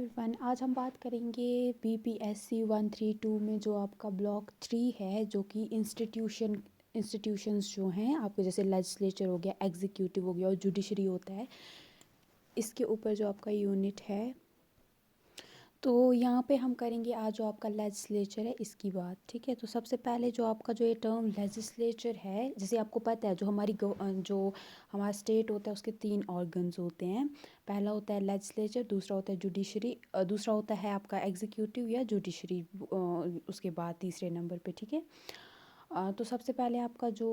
Everyone, आज हम बात करेंगे बीपीएससी 132 में जो आपका ब्लॉक 3 है, जो कि इंस्टीट्यूशंस जो हैं आपके, जैसे लेजिस्लेचर हो गया, एग्जीक्यूटिव हो गया और जुडिशरी होता है, इसके ऊपर जो आपका यूनिट है। तो यहाँ पे हम करेंगे आज जो आपका लेजिस्लेचर है इसकी बात, ठीक है। तो सबसे पहले जो आपका जो ये टर्म लेजिस्लेचर है, जैसे आपको पता है जो जो हमारा स्टेट होता है उसके 3 ऑर्गन्स होते हैं। पहला होता है लेजिस्लेचर, दूसरा होता है जुडिशरी, दूसरा होता है आपका एग्जीक्यूटिव या जुडिशरी, उसके बाद तीसरे नंबर पे, ठीक है। तो सबसे पहले आपका जो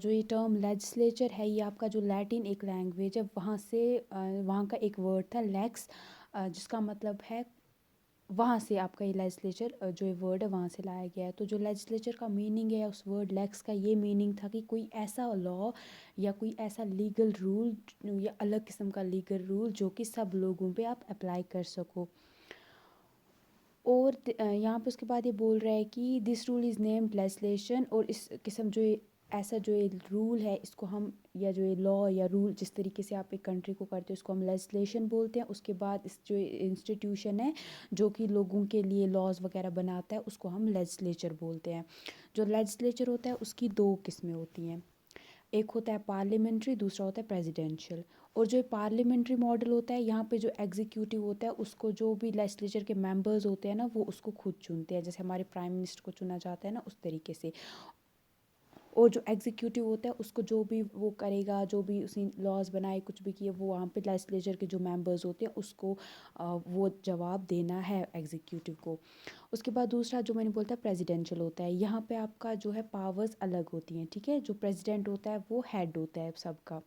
ये टर्म लेजिस्लेचर है, ये आपका जो लैटिन एक लैंग्वेज है वहाँ से, वहाँ का एक वर्ड था लेक्स, जिसका मतलब है, वहाँ से आपका ये लेजिस्लेचर जो ये वर्ड है वहाँ से लाया गया है। तो जो लेजिस्लेचर का मीनिंग है उस वर्ड लेक्स का, ये मीनिंग था कि कोई ऐसा लॉ या कोई ऐसा लीगल रूल या अलग किस्म का लीगल रूल जो कि सब लोगों पे आप अप्लाई कर सको। और यहाँ पे उसके बाद ये बोल रहा है कि this rule is named legislation, और इस किस्म ऐसा जो ये रूल है इसको हम, या जो ये लॉ या रूल जिस तरीके से आप एक कंट्री को करते हो उसको हम लेजिस्लेशन बोलते हैं। उसके बाद इस जो इंस्टीट्यूशन है जो कि लोगों के लिए लॉज वगैरह बनाता है उसको हम लेजिस्लेचर बोलते हैं। जो लेजिस्लेचर होता है उसकी 2 किस्में होती हैं, एक होता है पार्लियामेंट्री, दूसरा होता है प्रेसिडेंशियल। और जो पार्लियामेंट्री मॉडल होता है, यहाँ पे जो एग्जीक्यूटिव होता है उसको जो भी लेजिस्लेचर के मेंबर्स होते हैं ना वो उसको खुद चुनते हैं, जैसे हमारे प्राइम मिनिस्टर को चुना जाता है ना उस तरीके से। और जो एग्जीक्यूटिव होता है उसको जो भी वो करेगा, जो भी उसने लॉज बनाए कुछ भी किए, वो वहाँ पे लेजिस्लेचर के जो मेंबर्स होते हैं उसको वो जवाब देना है एग्जीक्यूटिव को। उसके बाद दूसरा जो मैंने बोलता है प्रेसिडेंशियल होता है, यहाँ पे आपका जो है पावर्स अलग होती हैं, ठीक है। जो प्रेसिडेंट होता है वो हेड होता है सबका।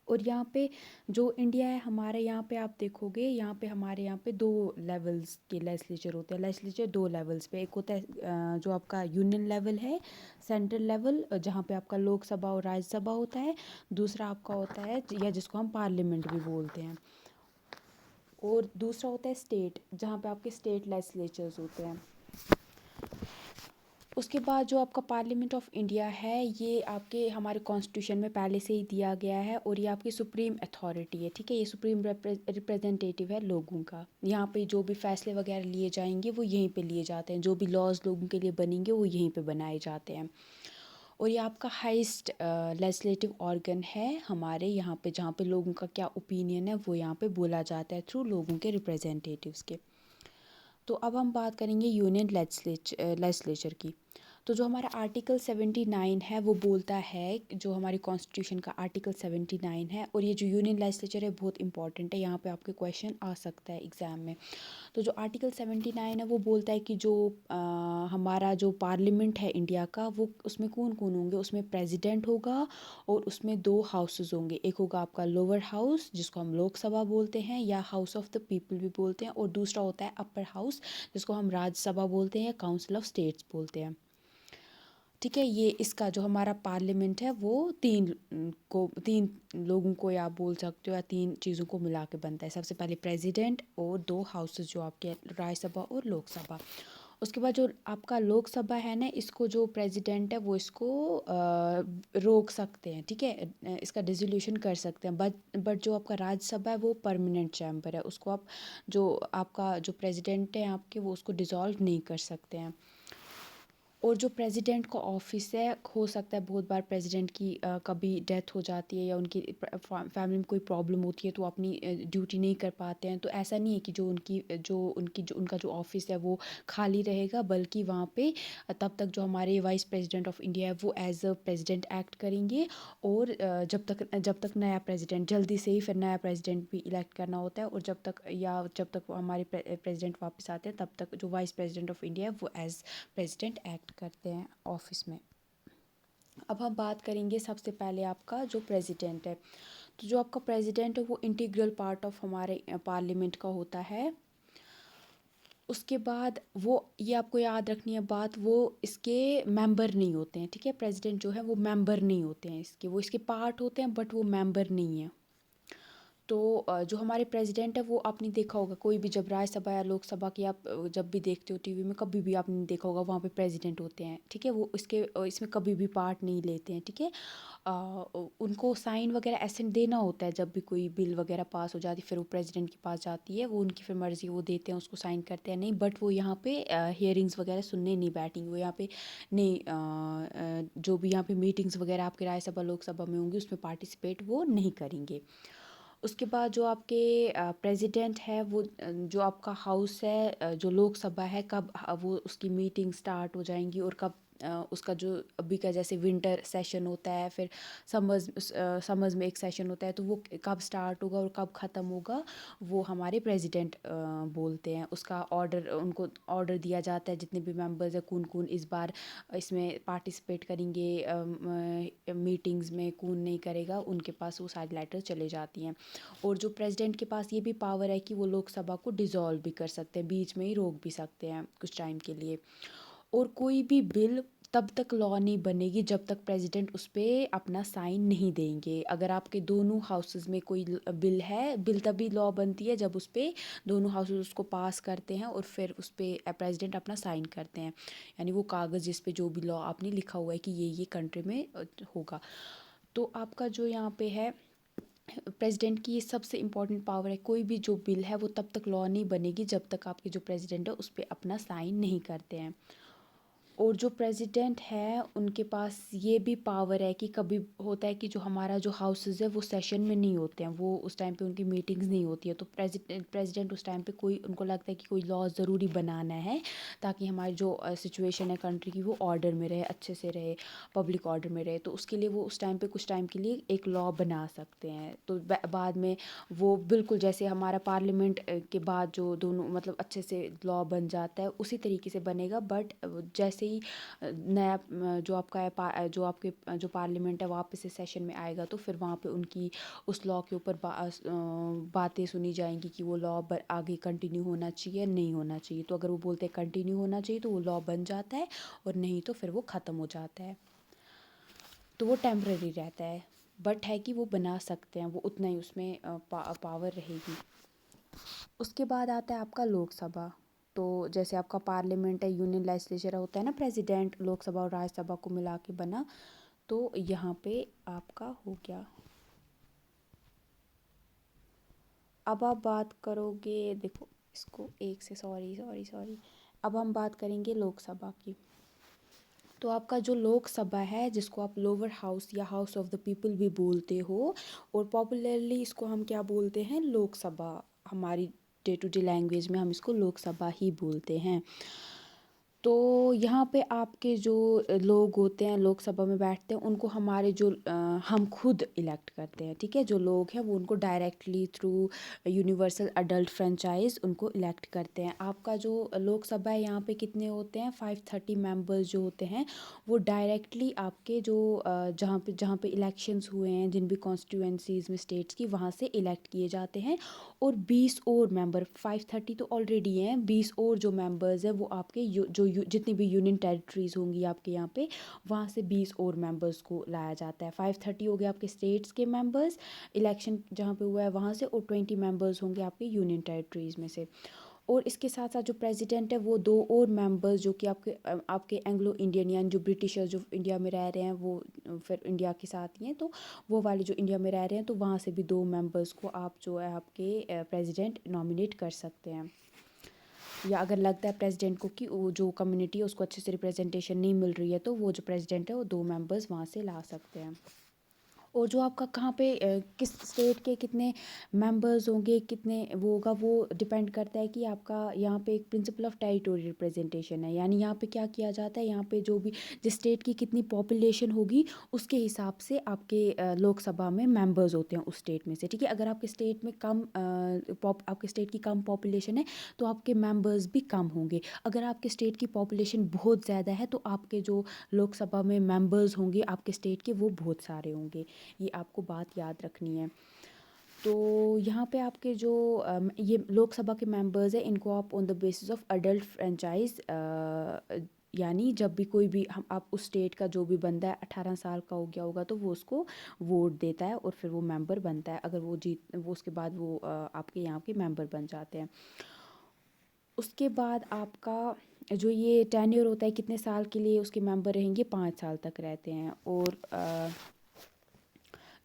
और यहाँ पे जो इंडिया है हमारे, यहाँ पे आप देखोगे, यहाँ पे हमारे यहाँ पे 2 लेवल्स के लेजिस्लेचर होते हैं। लेजिस्लेचर 2 लेवल्स पे, एक होता है जो आपका यूनियन लेवल है, सेंट्रल लेवल, जहाँ पे आपका लोकसभा और राज्यसभा होता है। दूसरा आपका होता है या जिसको हम पार्लियामेंट भी बोलते हैं। और दूसरा होता है स्टेट, जहाँ पे आपके स्टेट लेजिस्लेचर्स होते हैं। उसके बाद जो आपका पार्लियामेंट ऑफ इंडिया है, ये आपके हमारे कॉन्स्टिट्यूशन में पहले से ही दिया गया है, और ये आपकी सुप्रीम अथॉरिटी है, ठीक है। ये सुप्रीम रिप्रेजेंटेटिव है लोगों का। यहाँ पे जो भी फैसले वगैरह लिए जाएंगे वो यहीं पे लिए जाते हैं, जो भी लॉज लोगों के लिए बनेंगे वो यहीं पे बनाए जाते हैं। और ये आपका हाईएस्ट लेजिस्लेटिव ऑर्गन है हमारे यहाँ पे, जहाँ पे लोगों का क्या ओपिनियन है वो यहाँ पे बोला जाता है थ्रू लोगों के रिप्रेजेंटेटिव्स के। तो अब हम बात करेंगे यूनियन लेजिस्लेचर की। तो जो हमारा आर्टिकल 79 है वो बोलता है, जो हमारी कॉन्स्टिट्यूशन का आर्टिकल 79 है, और ये जो यूनियन लेजिस्लेचर है बहुत इंपॉर्टेंट है, यहाँ पे आपके क्वेश्चन आ सकता है एग्ज़ाम में। तो जो आर्टिकल 79 है वो बोलता है कि जो हमारा जो पार्लियामेंट है इंडिया का, वो उसमें कौन कौन होंगे, उसमें प्रेसिडेंट होगा और उसमें 2 हाउसेस होंगे। एक होगा आपका लोअर हाउस जिसको हम लोकसभा बोलते हैं या हाउस ऑफ द पीपल भी बोलते हैं, और दूसरा होता है अपर हाउस जिसको हम राज्यसभा बोलते हैं या काउंसिल ऑफ स्टेट्स बोलते हैं, ठीक है। ये इसका जो हमारा पार्लियामेंट है वो 3 लोगों को या आप बोल सकते हो, या 3 चीज़ों को मिला के बनता है। सबसे पहले प्रेसिडेंट और 2 हाउसेस जो आपके राज्यसभा और लोकसभा। उसके बाद जो आपका लोकसभा है ना, इसको जो प्रेसिडेंट है वो इसको रोक सकते हैं, ठीक है, इसका डिसोल्यूशन कर सकते हैं। बट जो आपका राज्यसभा है वो परमानेंट चैम्बर है, उसको आप, जो आपका जो प्रेसिडेंट है आपके, वो उसको डिसॉल्व नहीं कर सकते हैं। और जो प्रेसिडेंट का ऑफिस है, हो सकता है बहुत बार प्रेसिडेंट की कभी डेथ हो जाती है या उनकी फैमिली में कोई प्रॉब्लम होती है तो अपनी ड्यूटी नहीं कर पाते हैं, तो ऐसा नहीं है कि जो उनका जो ऑफिस है वो खाली रहेगा, बल्कि वहाँ पे तब तक जो हमारे वाइस प्रेसिडेंट ऑफ इंडिया है वो एज अ प्रेसिडेंट एक्ट करेंगे। और जब तक नया प्रेसिडेंट, जल्दी से ही फिर नया प्रेसिडेंट भी इलेक्ट करना होता है, और जब तक हमारे प्रेसिडेंट वापस आते हैं तब तक जो वाइस प्रेसिडेंट ऑफ इंडिया है वो एज प्रेसिडेंट एक्ट करते हैं ऑफिस में। अब हम बात करेंगे सबसे पहले आपका जो प्रेसिडेंट है। तो जो आपका प्रेसिडेंट है वो इंटीग्रल पार्ट ऑफ हमारे पार्लियामेंट का होता है। उसके बाद वो, ये आपको याद रखनी है बात, वो इसके मेंबर नहीं होते हैं, ठीक है। प्रेसिडेंट जो है वो मेंबर नहीं होते हैं इसके, वो इसके पार्ट होते हैं बट वो मेंबर नहीं है। तो जो हमारे प्रेसिडेंट है वो आपने देखा होगा, कोई भी जब राज्यसभा या लोकसभा की आप जब भी देखते हो टीवी में, कभी भी आपने देखा होगा वहाँ पे प्रेसिडेंट होते हैं, ठीक है। वो इसमें कभी भी पार्ट नहीं लेते हैं, ठीक है। उनको साइन वगैरह एसेंट देना होता है जब भी कोई बिल वगैरह पास हो जाती है, फिर वो प्रेसिडेंट के पास जाती है, वो उनकी फिर मर्ज़ी, वो देते हैं उसको, साइन करते हैं नहीं, बट वो यहाँ पे हियरिंग्स वगैरह सुनने नहीं बैठेंगे, वो यहाँ पे नहीं, जो भी यहाँ पे मीटिंग्स वगैरह आपके राज्यसभा लोकसभा में होंगी उसमें पार्टिसिपेट वो नहीं करेंगे। उसके बाद जो आपके प्रेसिडेंट है वो जो आपका हाउस है, जो लोकसभा है, कब वो उसकी मीटिंग स्टार्ट हो जाएंगी और कब उसका जो अभी का जैसे विंटर सेशन होता है, फिर समर्स में एक सेशन होता है, तो वो कब स्टार्ट होगा और कब ख़त्म होगा, वो हमारे प्रेसिडेंट बोलते हैं। उसका ऑर्डर, उनको ऑर्डर दिया जाता है जितने भी मेंबर्स हैं, कौन कौन इस बार इसमें पार्टिसिपेट करेंगे मीटिंग्स में, कौन नहीं करेगा, उनके पास वो सारी लेटर चले जाती हैं। और जो प्रेसिडेंट के पास ये भी पावर है कि वो लोकसभा को डिसॉल्व भी कर सकते हैं, बीच में ही रोक भी सकते हैं कुछ टाइम के लिए। और कोई भी बिल तब तक लॉ नहीं बनेगी जब तक प्रेसिडेंट उस पर अपना साइन नहीं देंगे। अगर आपके दोनों हाउसेस में कोई बिल है, बिल तभी लॉ बनती है जब उस पर दोनों हाउसेस उसको पास करते हैं और फिर उस पर प्रेसिडेंट अपना साइन करते हैं, यानी वो कागज़ जिस पे जो भी लॉ आपने लिखा हुआ है कि ये कंट्री में होगा। तो आपका जो यहाँ पे है प्रेसिडेंट की, ये सबसे इम्पॉर्टेंट पावर है। कोई भी जो बिल है वो तब तक लॉ नहीं बनेगी जब तक आपके जो प्रेसिडेंट है उस पर अपना साइन नहीं करते हैं। और जो प्रेसिडेंट है उनके पास ये भी पावर है कि कभी होता है कि जो हमारा जो हाउसेस है वो सेशन में नहीं होते हैं, वो उस टाइम पे उनकी मीटिंग्स नहीं होती है, तो प्रेसिडेंट उस टाइम पे कोई उनको लगता है कि कोई लॉ ज़रूरी बनाना है ताकि हमारी जो सिचुएशन है कंट्री की वो ऑर्डर में रहे, अच्छे से रहे, पब्लिक ऑर्डर में रहे, तो उसके लिए वो उस टाइम पे कुछ टाइम के लिए एक लॉ बना सकते हैं। तो बाद में वो बिल्कुल जैसे हमारा पार्लियामेंट के बाद जो दोनों मतलब अच्छे से लॉ बन जाता है उसी तरीके से बनेगा, बट जैसे ही नया जो आपका है जो आपके जो पार्लियामेंट है वापस से सेशन में आएगा, तो फिर वहाँ पे उनकी उस लॉ के ऊपर बातें सुनी जाएंगी कि वो लॉ आगे कंटिन्यू होना चाहिए नहीं होना चाहिए। तो अगर वो बोलते हैं कंटिन्यू होना चाहिए तो वो लॉ बन जाता है, और नहीं तो फिर वो ख़त्म हो जाता है। तो वो टेम्परेरी रहता है, बट है कि वो बना सकते हैं, वो उतना ही उसमें पावर रहेगी। उसके बाद आता है आपका लोकसभा। तो जैसे आपका पार्लियामेंट है, यूनियन लेजिस्लेचर होता है ना, प्रेसिडेंट लोकसभा और राज्यसभा को मिला के बना, तो यहाँ पे आपका हो गया। अब आप बात करोगे, देखो इसको एक से, सॉरी सॉरी सॉरी, अब हम बात करेंगे लोकसभा की। तो आपका जो लोकसभा है जिसको आप लोअर हाउस या हाउस ऑफ द पीपल भी बोलते हो, और पॉपुलरली इसको हम क्या बोलते हैं, लोकसभा, हमारी डे टू डे लैंग्वेज में हम इसको लोकसभा ही बोलते हैं। तो यहाँ पे आपके जो लोग होते हैं लोकसभा में बैठते हैं, उनको हमारे जो हम खुद इलेक्ट करते हैं, ठीक है, जो लोग हैं वो उनको directly through universal adult franchise उनको इलेक्ट करते हैं। आपका जो लोकसभा है यहाँ पे कितने होते हैं, 530 मेंबर्स जो होते हैं वो डायरेक्टली आपके जो जहाँ पे इलेक्शंस हुए हैं, जिन भी कॉन्स्टिट्यूएंसीज में स्टेट्स की, वहाँ से इलेक्ट किए जाते हैं। और 20 और मेंबर, 530 तो ऑलरेडी हैं, 20 और जो मेंबर्स हैं वो आपके जितनी भी यूनियन टेरिटरीज होंगी आपके यहाँ पे, वहाँ से 20 और मेंबर्स को लाया जाता है। 530 हो गए आपके स्टेट्स के मेंबर्स इलेक्शन जहाँ पे हुआ है वहाँ से, और 20 मेंबर्स होंगे आपके यूनियन टेरिटरीज में से। और इसके साथ साथ जो प्रेसिडेंट है वो दो और मेंबर्स जो कि आपके एंग्लो इंडियन यानी जो ब्रिटिशर्स जो इंडिया में रह रहे हैं वो फिर इंडिया के साथ ही हैं, तो वो वाले जो इंडिया में रह रहे हैं तो वहाँ से भी दो मेंबर्स को आप जो है आपके प्रेसिडेंट नॉमिनेट कर सकते हैं। या अगर लगता है प्रेसिडेंट को कि वो जो कम्युनिटी है उसको अच्छे से रिप्रेजेंटेशन नहीं मिल रही है, तो वो जो प्रेसिडेंट है वो दो मेंबर्स वहाँ से ला सकते हैं। और जो आपका कहाँ पे किस स्टेट के कितने मेंबर्स होंगे, कितने वो होगा, वो डिपेंड करता है कि आपका यहाँ पे एक प्रिंसिपल ऑफ टेरिटोरियल रिप्रेजेंटेशन है, यानी यहाँ पे क्या किया जाता है, यहाँ पे जो भी जिस स्टेट की कितनी पॉपुलेशन होगी उसके हिसाब से आपके लोकसभा में मेंबर्स होते हैं उस स्टेट में से, ठीक है। अगर आपके स्टेट में आपके स्टेट की कम पॉपुलेशन है तो आपके मेंबर्स भी कम होंगे। अगर आपके स्टेट की पॉपुलेशन बहुत ज़्यादा है तो आपके जो लोकसभा में मेंबर्स होंगे आपके स्टेट के वो बहुत सारे होंगे। ये आपको बात याद रखनी है। तो यहाँ पे आपके जो ये लोकसभा के मेंबर्स हैं इनको आप on the basis of adult franchise, यानी जब भी कोई भी हम आप उस स्टेट का जो भी बंदा है 18 साल का हो गया होगा तो वो उसको वोट देता है और फिर वो मेंबर बनता है। अगर वो उसके बाद वो आपके यहाँ के मेंबर बन जाते हैं। उसके बाद आपका जो ये टेन्योर होता है कितने साल के लिए उसके मेंबर रहेंगे, 5 साल तक रहते हैं। और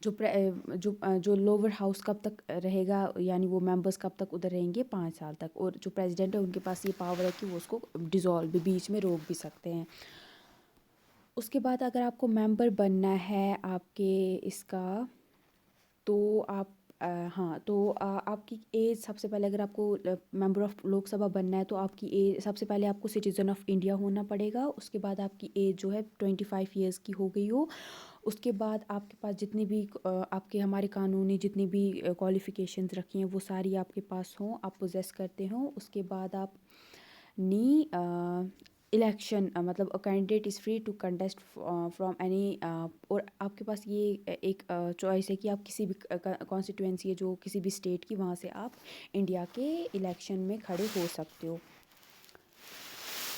जो लोअर हाउस कब तक रहेगा, यानी वो मेंबर्स कब तक उधर रहेंगे, 5 साल तक। और जो प्रेसिडेंट है उनके पास ये पावर है कि वो उसको डिज़ोल्व भी बीच में रोक भी सकते हैं। उसके बाद अगर आपको मेंबर बनना है आपके इसका, तो आप हाँ, तो आपकी एज सबसे पहले, अगर आपको मेंबर ऑफ लोकसभा बनना है तो आपकी एज सबसे पहले आपको सिटीज़न ऑफ इंडिया होना पड़ेगा। उसके बाद आपकी एज जो है 25 ईयर्स की हो गई हो। उसके बाद आपके पास जितनी भी आपके हमारे कानूनी जितनी भी क्वालिफ़िकेशंस रखी हैं वो सारी आपके पास हों, आप पोजेस करते हो। उसके बाद आप नी इलेक्शन, मतलब a candidate is free to contest from any, और आपके पास ये एक चॉइस है कि आप किसी भी कॉन्स्टिट्यूएंसी है जो किसी भी स्टेट की, वहाँ से आप इंडिया के इलेक्शन में खड़े हो सकते हो।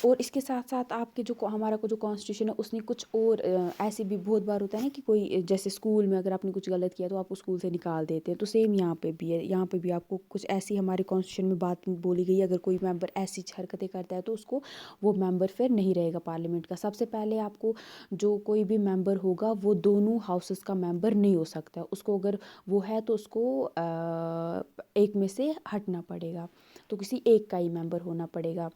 और इसके साथ साथ आपके हमारा जो कॉन्स्टिट्यूशन है उसने कुछ और ऐसे भी बहुत बार होता है ना कि कोई जैसे स्कूल में अगर आपने कुछ गलत किया तो आपको स्कूल से निकाल देते हैं, तो सेम यहाँ पे भी है। यहाँ पे भी आपको कुछ ऐसी हमारे कॉन्स्टिट्यूशन में बात बोली गई है, अगर कोई मेंबर ऐसी हरकतें करता है तो उसको वो मेंबर फिर नहीं रहेगा पार्लियामेंट का। सबसे पहले आपको जो कोई भी मेंबर होगा वो दोनों हाउसेस का मेंबर नहीं हो सकता। उसको अगर वो है तो उसको एक में से हटना पड़ेगा, तो किसी एक का ही मेंबर होना पड़ेगा।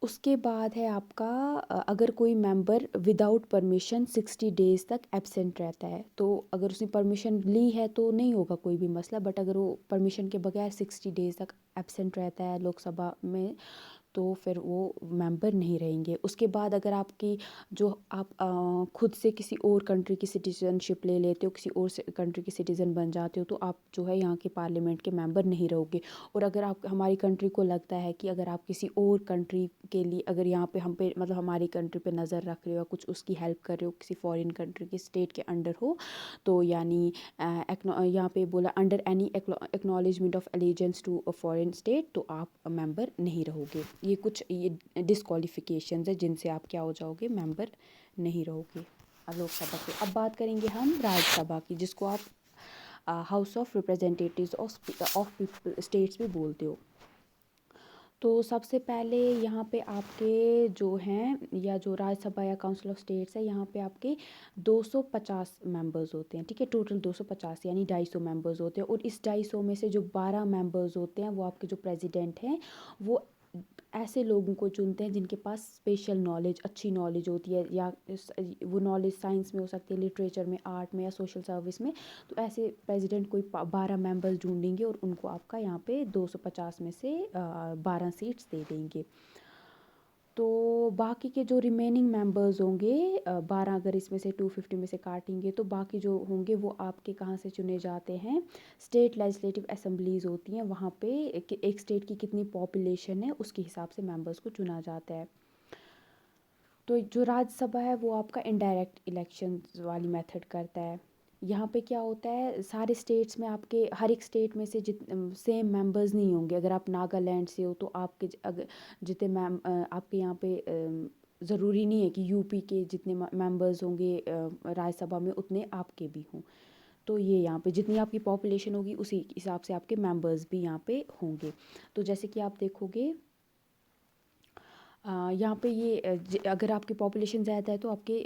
उसके बाद है आपका अगर कोई मेंबर विदाउट परमिशन 60 डेज़ तक एब्सेंट रहता है, तो अगर उसने परमिशन ली है तो नहीं होगा कोई भी मसला, बट अगर वो परमिशन के बगैर 60 डेज़ तक एब्सेंट रहता है लोकसभा में, तो फिर वो मेंबर नहीं रहेंगे। उसके बाद अगर आपकी जो आप खुद से किसी और कंट्री की सिटीजनशिप ले लेते हो, किसी और कंट्री के सिटीज़न बन जाते हो, तो आप जो है यहाँ के पार्लियामेंट के मेंबर नहीं रहोगे। और अगर आप हमारी कंट्री को लगता है कि अगर आप किसी और कंट्री के लिए, अगर यहाँ पे हम पे मतलब हमारी कंट्री पे नज़र रख रहे हो, कुछ उसकी हेल्प कर रहे हो, किसी फॉरेन कंट्री के स्टेट के अंडर हो, तो यानी यहाँ पे बोला under any acknowledgement of allegiance to a foreign state, तो आप मेंबर नहीं रहोगे। ये कुछ ये डिस्क्वालिफिकेशंस है जिनसे आप क्या हो जाओगे, मेंबर नहीं रहोगे लोकसभा के। अब बात करेंगे हम राज्यसभा की, जिसको आप house of representatives of people states भी बोलते हो। तो सबसे पहले यहाँ पे आपके जो हैं, या जो राज्यसभा या काउंसिल ऑफ स्टेट्स है, यहाँ पे आपके 250 मेंबर्स होते हैं, ठीक है। टोटल 250 यानी 250 मेंबर्स होते हैं। और इस 250 में से जो 12 मेंबर्स होते हैं वो आपके जो प्रेसिडेंट हैं वो ऐसे लोगों को चुनते हैं जिनके पास स्पेशल नॉलेज, अच्छी नॉलेज होती है, या वो नॉलेज साइंस में हो सकती है, लिटरेचर में, आर्ट में, या सोशल सर्विस में। तो ऐसे प्रेसिडेंट कोई 12 मेंबर्स ढूंढेंगे और उनको आपका यहाँ पे 250 में से 12 सीट्स दे देंगे। तो बाकी के जो रिमेनिंग मेंबर्स होंगे, 12 अगर इसमें से 250 में से काटेंगे, तो बाकी जो होंगे वो आपके कहाँ से चुने जाते हैं, स्टेट लेजिस्लेटिव असेंबलीज होती हैं, वहाँ पे एक स्टेट की कितनी पॉपुलेशन है उसके हिसाब से मेंबर्स को चुना जाता है। तो जो राज्यसभा है वो आपका इनडायरेक्ट इलेक्शन वाली मेथड करता है। यहाँ पे क्या होता है, सारे स्टेट्स में आपके हर एक स्टेट में से सेम मेंबर्स नहीं होंगे। अगर आप नागालैंड से हो तो आपके अगर जितने आपके यहाँ पे ज़रूरी नहीं है कि यूपी के जितने मेंबर्स होंगे राज्यसभा में उतने आपके भी हों। तो ये यहाँ पे जितनी आपकी पॉपुलेशन होगी उसी हिसाब से आपके मेंबर्स भी यहाँ पे होंगे। तो जैसे कि आप देखोगे यहाँ पे ये अगर आपकी पॉपुलेशन ज़्यादा है तो आपके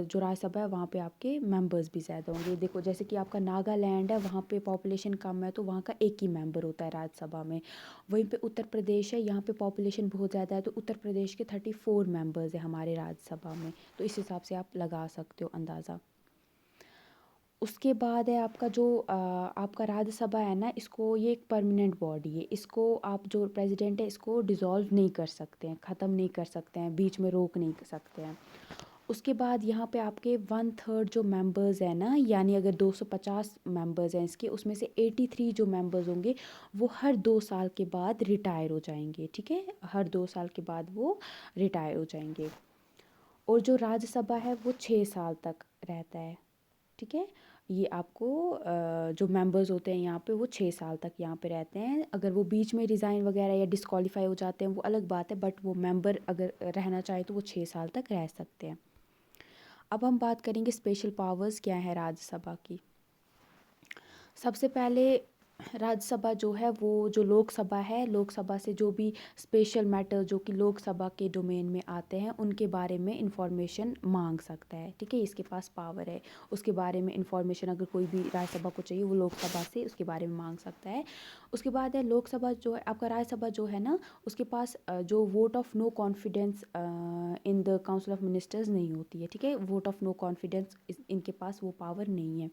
जो राज्यसभा है वहाँ पे आपके मेंबर्स भी ज़्यादा होंगे। देखो जैसे कि आपका नागालैंड है, वहाँ पे पॉपुलेशन कम है तो वहाँ का एक ही मेंबर होता है राज्यसभा में। वहीं पे उत्तर प्रदेश है, यहाँ पे पॉपुलेशन बहुत ज़्यादा है तो उत्तर प्रदेश के 34 मेंबर्स है हमारे राज्यसभा में। तो इस हिसाब से आप लगा सकते हो अंदाज़ा। उसके बाद है आपका जो आपका राज्यसभा है ना, इसको ये एक परमानेंट बॉडी है। इसको आप जो प्रेसिडेंट है इसको डिज़ोल्व नहीं कर सकते हैं, ख़त्म नहीं कर सकते हैं, बीच में रोक नहीं सकते हैं। उसके बाद यहाँ पे आपके 1/3 जो मेंबर्स हैं ना, यानी अगर 250 मेंबर्स हैं इसके, उसमें से 83 जो मेंबर्स होंगे वो हर 2 साल के बाद रिटायर हो जाएंगे, ठीक है। हर 2 साल के बाद वो रिटायर हो जाएंगे। और जो राज्यसभा है वो 6 साल तक रहता है, ठीक है। ये आपको जो मेंबर्स होते हैं यहाँ पे वो 6 साल तक यहाँ पे रहते हैं। अगर वो बीच में रिज़ाइन वगैरह या डिस्क्वालीफाई हो जाते हैं वो अलग बात है, बट वो मेंबर अगर रहना चाहे तो वो 6 साल तक रह सकते हैं। अब हम बात करेंगे स्पेशल पावर्स क्या है राज्यसभा की। सबसे पहले राज्यसभा जो है वो जो लोकसभा है, लोकसभा से जो भी स्पेशल मैटर जो कि लोकसभा के डोमेन में आते हैं उनके बारे में इंफॉर्मेशन मांग सकता है, ठीक है, इसके पास पावर है। उसके बारे में इंफॉर्मेशन अगर कोई भी राज्यसभा को चाहिए वो लोकसभा से उसके बारे में मांग सकता है। उसके बाद है लोकसभा जो है आपका, राज्यसभा जो है ना उसके पास जो vote of no confidence in the council of ministers नहीं होती है, ठीक है, वोट ऑफ नो कॉन्फिडेंस इनके पास वो पावर नहीं है।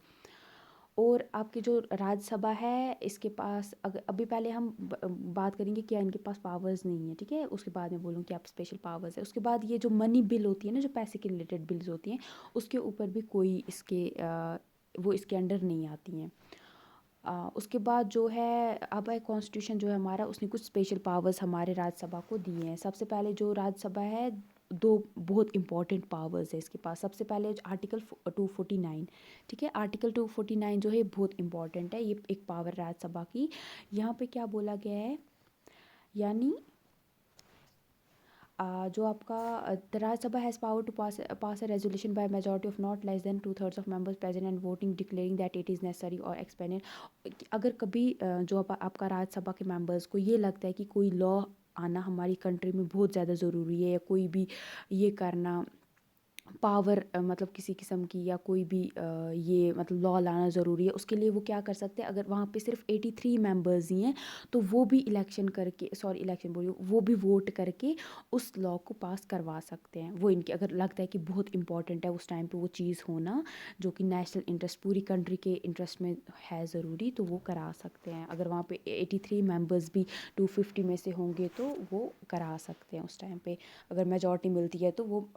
और आपकी जो राज्यसभा है इसके पास अगर अभी पहले हम बात करेंगे क्या इनके पास पावर्स नहीं है, ठीक है, उसके बाद में बोलूँ कि आप स्पेशल पावर्स है। उसके बाद ये जो मनी बिल होती है ना, जो पैसे के रिलेटेड बिल्स होती हैं उसके ऊपर भी कोई इसके वो इसके अंडर नहीं आती हैं। उसके बाद जो है अब है कॉन्स्टिट्यूशन जो है हमारा, उसने कुछ स्पेशल पावर्स हमारे राज्यसभा को दिए हैं। सबसे पहले जो राज्यसभा है दो बहुत इंपॉर्टेंट पावर्स है इसके पास। सबसे पहले आर्टिकल 249, ठीक है, आर्टिकल 249 जो है बहुत इंपॉर्टेंट है, ये एक पावर राज्यसभा की। यहाँ पे क्या बोला गया है, यानी जो आपका the Rajya Sabha has power to pass a resolution by majority of not less than 2/3 of members present and voting declaring that it is necessary और एक्सपेंडेड। अगर कभी जो आपका राज्यसभा के मेंबर्स को ये लगता है कि कोई लॉ आना हमारी कंट्री में बहुत ज़्यादा ज़रूरी है, या कोई भी ये करना पावर मतलब किसी किस्म की या कोई भी ये मतलब लॉ लाना ज़रूरी है, उसके लिए वो क्या कर सकते हैं, अगर वहाँ पे सिर्फ 83 मेंबर्स ही हैं तो वो भी इलेक्शन करके, सॉरी इलेक्शन बोलिए, वो भी वोट करके उस लॉ को पास करवा सकते हैं। वो इनके अगर लगता है कि बहुत इंपॉर्टेंट है उस टाइम पे वो चीज़ होना जो कि नेशनल इंटरेस्ट पूरी कंट्री के इंटरेस्ट में है ज़रूरी, तो वो करा सकते हैं। अगर वहाँ पे 83 मेंबर्स भी 250 में से होंगे तो वो करा सकते हैं उस टाइम पे। अगर मेजॉरिटी मिलती है तो वो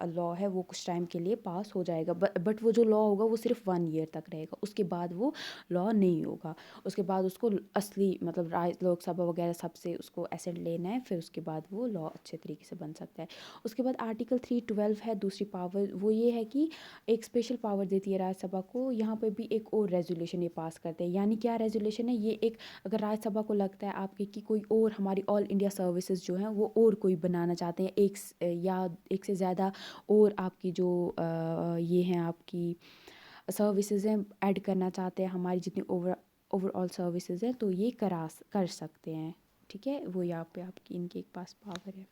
लॉ है वो कुछ टाइम के लिए पास हो जाएगा, बट वो जो लॉ होगा वो सिर्फ 1 ईयर तक रहेगा, उसके बाद वो लॉ नहीं होगा। उसके बाद उसको असली मतलब लोकसभा वगैरह सबसे उसको एसेंट लेना है, फिर उसके बाद वो लॉ अच्छे तरीके से बन सकता है। उसके बाद आर्टिकल 312 है दूसरी पावर, वो ये है कि एक स्पेशल पावर देती है राज्यसभा को, यहाँ पर भी एक और रेजोल्यूशन ये पास करते हैं। यानी क्या रेजोल्यूशन है ये, एक अगर राज्यसभा को लगता है आपके कि कोई और हमारी ऑल इंडिया सर्विसेज जो हैं वो और कोई बनाना चाहते हैं, या एक से ज़्यादा और आपकी जो ये हैं आपकी सर्विसेज हैं ऐड करना चाहते हैं हमारी जितनी ओवरऑल सर्विसेज हैं, तो ये कर सकते हैं, ठीक है, वो यहाँ पे आपकी इनके पास पावर है।